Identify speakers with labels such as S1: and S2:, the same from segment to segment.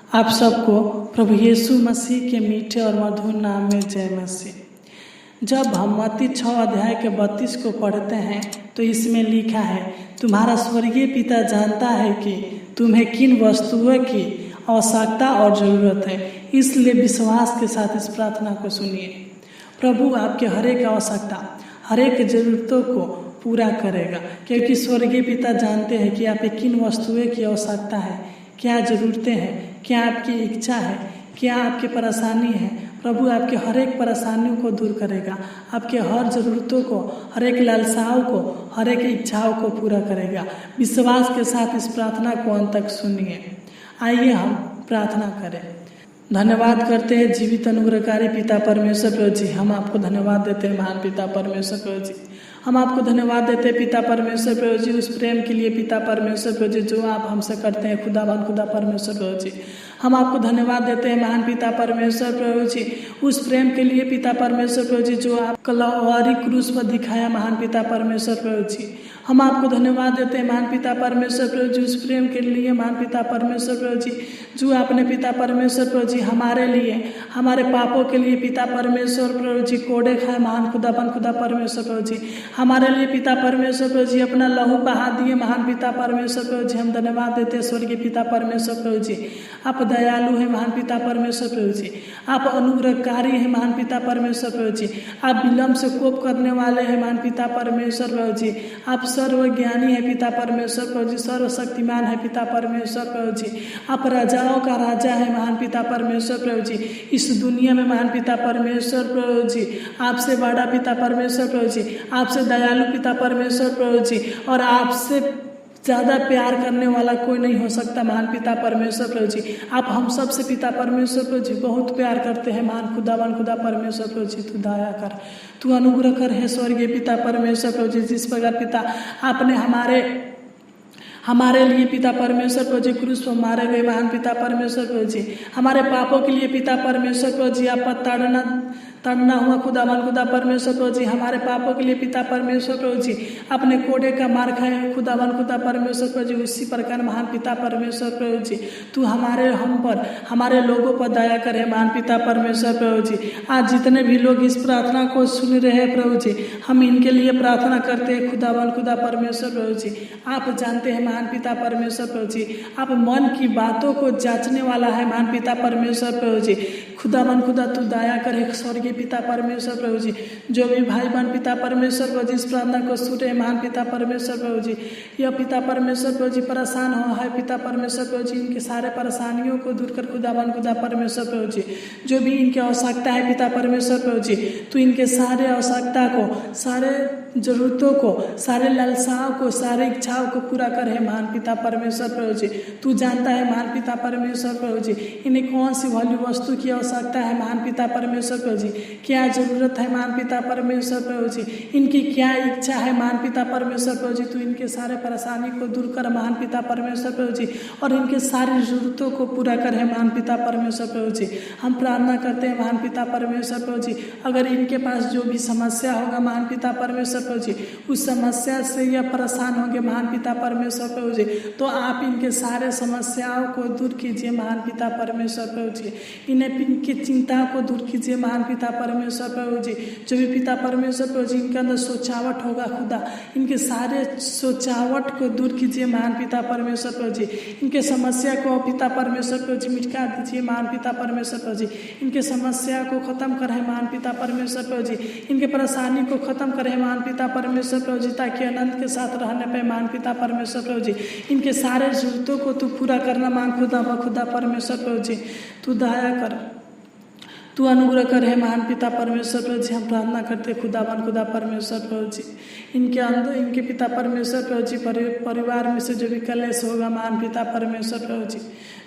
S1: आप सबको प्रभु यीशु मसीह के मीठे और मधुर नाम में जय मसीह। जब हम मत्ती 6 अध्याय के 32 को पढ़ते हैं तो इसमें लिखा है, तुम्हारा स्वर्गीय पिता जानता है कि तुम्हें किन वस्तुओं की आवश्यकता और ज़रूरत है, इसलिए विश्वास के साथ इस प्रार्थना को सुनिए। प्रभु आपके हर एक आवश्यकता, हर एक ज़रूरतों को पूरा करेगा, क्योंकि स्वर्गीय पिता जानते हैं कि आप किन वस्तुओं की आवश्यकता है, क्या ज़रूरतें हैं, क्या आपकी इच्छा है, क्या आपकी परेशानी है। प्रभु आपके हर एक परेशानियों को दूर करेगा, आपके हर ज़रूरतों को, हर एक लालसाओं को, हर एक इच्छाओं को पूरा करेगा। विश्वास के साथ इस प्रार्थना को अंत तक सुनिए। आइए हम प्रार्थना करें। धन्यवाद करते हैं जीवित अनुग्रहकारी पिता परमेश्वर प्रभु जी, हम आपको धन्यवाद देते हैं महान पिता परमेश्वर प्रभु जी। हम आपको धन्यवाद देते हैं पिता परमेश्वर प्रभु जी, उस प्रेम के लिए पिता परमेश्वर प्रभु जी जो आप हमसे करते हैं खुदा परमेश्वर प्रभु जी। हम आपको धन्यवाद देते हैं महान पिता परमेश्वर प्रभु जी, उस प्रेम के लिए पिता परमेश्वर प्रभु जी जो आप कलवारी क्रूस पर दिखाया महान पिता परमेश्वर प्रभु जी। हम आपको धन्यवाद देते हैं महान पिता परमेश्वर प्रभु जी, उस प्रेम के लिए महान पिता परमेश्वर प्रभु जी जो आपने पिता परमेश्वर प्रभु जी हमारे लिए, हमारे पापों के लिए पिता परमेश्वर प्रभु जी कोड़े खाए महान खुदा परमेश्वर प्रभु जी। हमारे लिए पिता परमेश्वर प्रभु जी अपना लहू बहा दिए महान पिता परमेश्वर प्रभु जी। हम धन्यवाद देते हैं स्वर्गीय पिता परमेश्वर प्रभु जी, आप दयालु हैं महान पिता परमेश्वर प्रभु जी, आप अनुग्रहकारी हैं महान पिता परमेश्वर प्रभु जी, आप विलम्ब से कोप करने वाले हैं महान पिता परमेश्वर प्रभु जी, आप सर्वज्ञानी है पिता परमेश्वर प्रभु जी, सर्वशक्तिमान है पिता परमेश्वर प्रभु जी, आप राजाओं का राजा है महान पिता परमेश्वर प्रभु जी। इस दुनिया में महान पिता परमेश्वर प्रभु जी आपसे बड़ा पिता परमेश्वर प्रभु जी, आपसे दयालु पिता परमेश्वर प्रभु जी, और आपसे ज़्यादा प्यार करने वाला कोई नहीं हो सकता महान पिता परमेश्वर प्रभु जी। आप हम सब से पिता परमेश्वर प्रभु जी बहुत प्यार करते हैं महान खुदा परमेश्वर प्रभु जी। तू दया कर, तू अनुग्रह कर है स्वर्गीय पिता परमेश्वर प्रभु जी। जिस प्रकार पिता आपने हमारे लिए पिता परमेश्वर प्रभु जी क्रूस पर मारे गए महान पिता परमेश्वर प्रभु जी, हमारे पापों के लिए पिता परमेश्वर प्रभु जी आप तड़ना हुआ खुदा परमेश्वर प्रभु जी, हमारे पापों के लिए पिता परमेश्वर प्रभु जी अपने कोड़े का मार खाए खुदा परमेश्वर प्रभु जी। उसी प्रकार महान पिता परमेश्वर प्रभु जी तू हम पर, हमारे लोगों पर दया करे महान पिता परमेश्वर प्रभु जी। आज जितने भी लोग इस प्रार्थना को सुन रहे हैं प्रभु जी, हम इनके लिए प्रार्थना करते हैं खुदा परमेश्वर प्रभु जी। आप जानते हैं महान पिता परमेश्वर प्रभु जी, आप मन की बातों को जांचने वाला है महान पिता परमेश्वर प्रभु जी। खुदा तू दया करे स्वर्गीय पिता परमेश्वर प्रभु जी। जो भी भाई बहन पिता परमेश्वर प्रभु जी इस प्रार्थना को सुन रहे महान पिता परमेश्वर प्रभु जी, यह पिता परमेश्वर प्रभु जी परेशान हो है पिता परमेश्वर प्रभु जी, इनके सारे परेशानियों को दूर कर खुदा परमेश्वर प्रभु जी। जो भी इनकी आवश्यकता है पिता परमेश्वर प्रभु जी, तू इनके सारे आवश्यकता को, सारे जरूरतों को, सारे लालसाओं को, सारे इच्छाओं को पूरा कर है महान पिता परमेश्वर प्रभु जी। तू जानता है महान पिता परमेश्वर प्रभु जी इन्हें कौन सी वैल्यू वस्तु की आवश्यकता है महान पिता परमेश्वर प्रभु जी, क्या जरूरत है महान पिता परमेश्वर प्रभु जी, इनकी क्या इच्छा है महान पिता परमेश्वर प्रभु जी। तू इनके सारे परेशानी को दूर कर महान पिता परमेश्वर प्रभु जी, और इनके सारी जरूरतों को पूरा कर है महान पिता परमेश्वर प्रभु जी। हम प्रार्थना करते हैं महान पिता परमेश्वर प्रभु जी, अगर इनके पास जो भी समस्या होगा महान पिता परमेश्वर प्रभु जी, उस समस्या से यह परेशान होंगे महान पिता परमेश्वर प्रभु जी, तो आप इनके सारे समस्याओं को दूर कीजिए महान पिता परमेश्वर प्रभु जी। इनकी चिंता को दूर कीजिए महान पिता परमेश्वर प्रभु जी। जो भी पिता परमेश्वर प्रभु जी इनके अंदर सोचावट होगा खुदा, इनके सारे सोचावट को दूर कीजिए महान पिता परमेश्वर प्रभु जी। इनके समस्या को पिता परमेश्वर प्रभु जी मिटा दीजिए महान पिता परमेश्वर प्रभु जी। इनके समस्या को खत्म करे महान पिता परमेश्वर प्रभु जी, इनके परेशानी को खत्म करे महान पिता परमेश्वर प्रभु जी, ताकि आनंद के साथ रहने पे महान पिता परमेश्वर प्रभु जी। इनके सारे जरूरतों को तू पूरा करना मान खुदा परमेश्वर प्रभु जी। तू दया कर, तू अनुग्रह कर है महान पिता परमेश्वर प्रभु जी। हम प्रार्थना करते खुदा परमेश्वर प्रभु जी, इनके अंदर इनके पिता परमेश्वर प्रभु जी परिवार में से जो भी कलेश होगा महान पिता परमेश्वर प्रभु जी,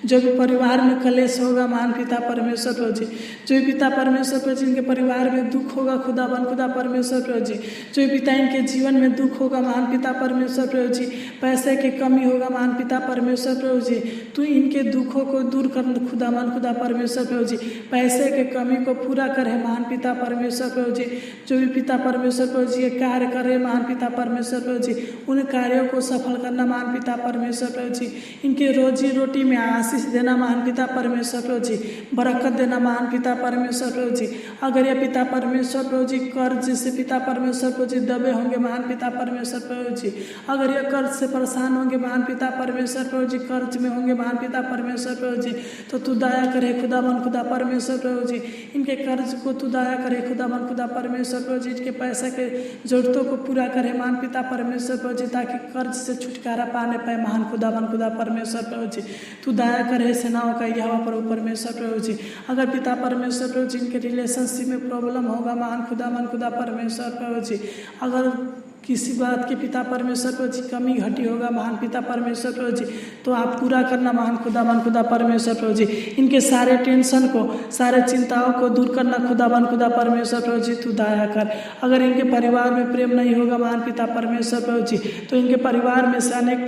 S1: जो भी परिवार में कलेश होगा महान पिता परमेश्वर प्रभु जी, जो भी पिता परमेश्वर प्रभु जी इनके परिवार में दुख होगा खुदा परमेश्वर प्रभु जी, जो भी पिता इनके जीवन में दुख होगा महान पिता परमेश्वर प्रभु जी, पैसे की कमी होगा महान पिता परमेश्वर प्रभु जी, तू इनके दुखों को दूर कर खुदा परमेश्वर प्रभु जी। पैसे के कमी को पूरा करे महान पिता परमेश्वर प्रभु जी। जो भी पिता परमेश्वर प्रभु जी कार्य करे महान पिता परमेश्वर प्रभु जी, उन कार्यों को सफल करना महान पिता परमेश्वर प्रभु जी। इनके रोजी रोटी में आशीष देना महान पिता परमेश्वर प्रभु जी, बरकत देना महान पिता परमेश्वर प्रभु जी। अगर ये पिता परमेश्वर प्रभु जी कर्ज से पिता परमेश्वर प्रभु जी दबे होंगे महान पिता परमेश्वर प्रभु जी, अगर ये कर्ज से परेशान होंगे महान पिता परमेश्वर प्रभु जी, कर्ज में होंगे महान पिता परमेश्वर प्रभु जी, तो तू दया करे खुदावन खुदा परमेश्वर प्रभु जी, इनके कर्ज को तू दया करे खुदावन खुदा परमेश्वर प्रभु जी, इनके पैसे के जरूरतों को पूरा करे महान पिता परमेश्वर प्रभु जी, ताकि कर्ज से छुटकारा पाने पाए महान खुदावन खुदा परमेश्वर प्रभु जी। तू दया करे सेनाओं का यहोवा प्रभु परमेश्वर प्रभु जी। अगर पिता परमेश्वर प्रभु जी इनके रिलेशनशिप में प्रॉब्लम होगा महान खुदा परमेश्वर प्रभु जी, अगर किसी बात के पिता परमेश्वर प्रभु जी कमी घटी होगा महान पिता परमेश्वर प्रभु जी, तो आप पूरा करना महान खुदा परमेश्वर प्रभु जी। इनके सारे टेंशन को, सारे चिंताओं को दूर करना खुदा परमेश्वर प्रभु जी, तू दया कर। अगर इनके परिवार में प्रेम नहीं होगा महान पिता परमेश्वर प्रभु जी, तो इनके परिवार में से अनेक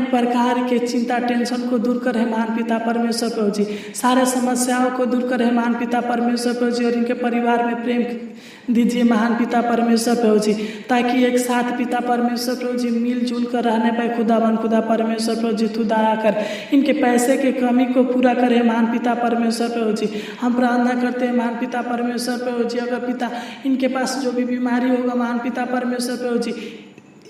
S1: प्रकार के चिंता टेंशन को दूर करे महान पिता परमेश्वर प्रभु जी, सारे समस्याओं को दूर करे महान पिता परमेश्वर प्रभु जी, और इनके परिवार में प्रेम दीजिए महान पिता परमेश्वर प्रभु जी, ताकि एक साथ पिता परमेश्वर प्रभु जी मिलजुल कर रहने पाए खुदा परमेश्वर प्रभु जी। तू दया कर, इनके पैसे के कमी को पूरा करे महान पिता परमेश्वर प्रभु जी। हम प्रार्थना करते हैं महान पिता परमेश्वर प्रभु जी, अगर पिता इनके पास जो भी बीमारी होगा महान पिता परमेश्वर प्रभु जी,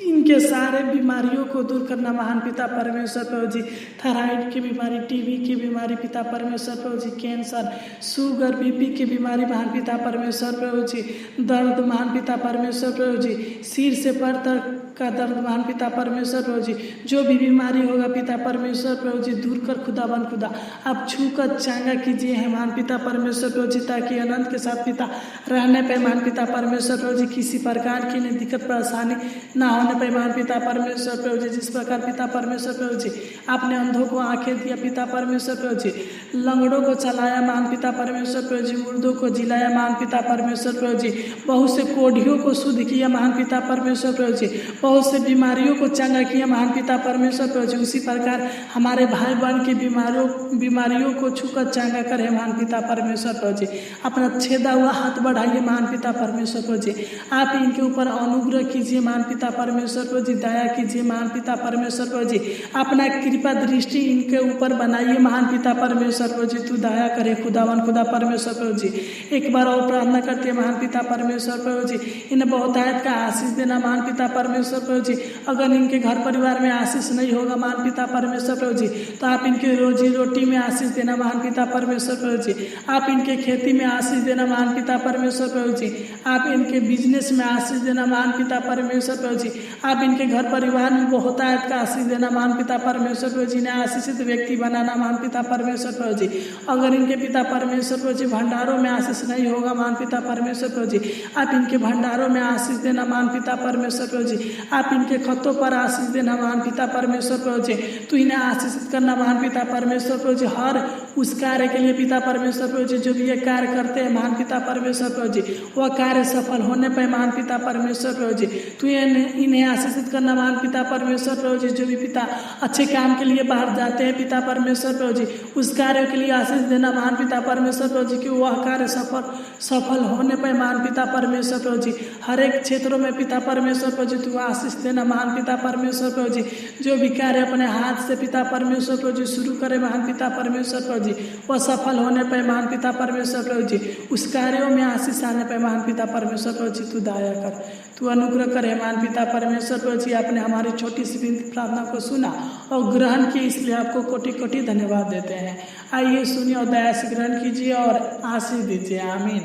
S1: इनके सारे बीमारियों को दूर करना महान पिता परमेश्वर प्रभु जी। थायराइड की बीमारी, टीबी की बीमारी पिता परमेश्वर प्रभु जी, कैंसर, शुगर, बीपी की बीमारी महान पिता परमेश्वर प्रभु जी, दर्द महान पिता परमेश्वर प्रभु जी, सिर से पैर तक का दर्द महान पिता परमेश्वर प्रभु जी, जो भी बीमारी होगा पिता परमेश्वर प्रभु जी दूर कर खुदा आप छू कर चांगा कीजिए है महान पिता परमेश्वर प्रभु जी, ताकि अनंत के साथ पिता रहने पे महान पिता परमेश्वर प्रभु जी किसी प्रकार की दिक्कत परेशानी ना होने पे महान पिता परमेश्वर प्रभु जी। जिस प्रकार पिता परमेश्वर प्रभु जी आपने अंधों को आंखें दिया पिता परमेश्वर प्रभु जी, लंगड़ों को चलाया महान पिता परमेश्वर प्रभु जी, मुर्दों को जिलाया महान पिता परमेश्वर प्रभु जी, बहुत से कोढ़ियों को शुद्ध किया महान पिता परमेश्वर प्रभु जी, बहुत से बीमारियों को चंगा किया महान पिता परमेश्वर प्रभु जी। उसी प्रकार हमारे भाई बहन की बीमारियों को छूकर चंगा करे महान पिता परमेश्वर प्रभु जी। अपना छेदा हुआ हाथ बढ़ाइए महान पिता परमेश्वर प्रभु जी, आप इनके ऊपर अनुग्रह कीजिए महान पिता परमेश्वर प्रभु जी, दया कीजिए महान पिता परमेश्वर प्रभु जी, अपना कृपा दृष्टि इनके ऊपर बनाइए महान पिता परमेश्वर प्रभु जी। तू दया करे खुदा परमेश्वर प्रभु जी। एक बार और प्रार्थना करते हैं महान पिता परमेश्वर प्रभु जी, इन्हें बहुतायत का आशीष देना महान पिता परमेश्वर प्रभु जी। अगर इनके घर परिवार में आशीष नहीं होगा महान पिता परमेश्वर प्रभु जी, तो आप इनके रोजी रोटी में आशीष देना महान पिता परमेश्वर प्रभु जी, आप इनके खेती में आशीष देना महान पिता परमेश्वर प्रभु जी, आप इनके बिजनेस में आशीष देना महान पिता परमेश्वर प्रभु जी, आप इनके घर परिवार में बहुतायत का आशीष देना महान पिता परमेश्वर प्रभु जी, ने आशीषित व्यक्ति बनाना महान पिता परमेश्वर प्रभु जी। अगर इनके पिता परमेश्वर प्रभु जी भंडारों में आशीष नहीं होगा महान पिता परमेश्वर प्रभु जी, आप इनके भंडारों में आशीष देना महान पिता परमेश्वर प्रभु जी, आप इनके खतों पर आशीष देना महान पिता परमेश्वर प्रभु जी। तो इन्हें आशीषित करना महान पिता परमेश्वर प्रभु जी, हर उस कार्य के लिए पिता परमेश्वर प्रभु जी जो भी ये कार्य करते हैं महान पिता परमेश्वर प्रभु जी, वह कार्य सफल होने पर महान पिता परमेश्वर प्रभु जी। तो इन्हें आशीषित करना महान पिता परमेश्वर प्रभु जी, जो भी पिता अच्छे काम के लिए बाहर जाते हैं पिता परमेश्वर प्रभु जी, उस कार्य के लिए आशीष देना महान पिता परमेश्वर प्रभु जी, कि वह कार्य सफल होने पर महान पिता परमेश्वर प्रभु जी। हर एक क्षेत्रों में पिता परमेश्वर प्रभु जी तू आशीष देना महान पिता परमेश्वर प्रभु जी, जो भी कार्य अपने हाथ से पिता परमेश्वर प्रभु जी शुरू करे महान पिता परमेश्वर प्रभु जी, वह सफल होने पर महान पिता परमेश्वर प्रभु जी, उस कार्यों में आशीष आने पर महान पिता परमेश्वर प्रभु जी तू दया कर, तू अनुग्रह करे महान पिता परमेश्वर प्रभु जी। आपने हमारी छोटी सी विनती प्रार्थना को सुना और ग्रहण किया, इसलिए आपको कोटि कोटि धन्यवाद देते हैं। आइए सुनिए और दया से ग्रहण कीजिए और आशीष दीजिए। आमीन।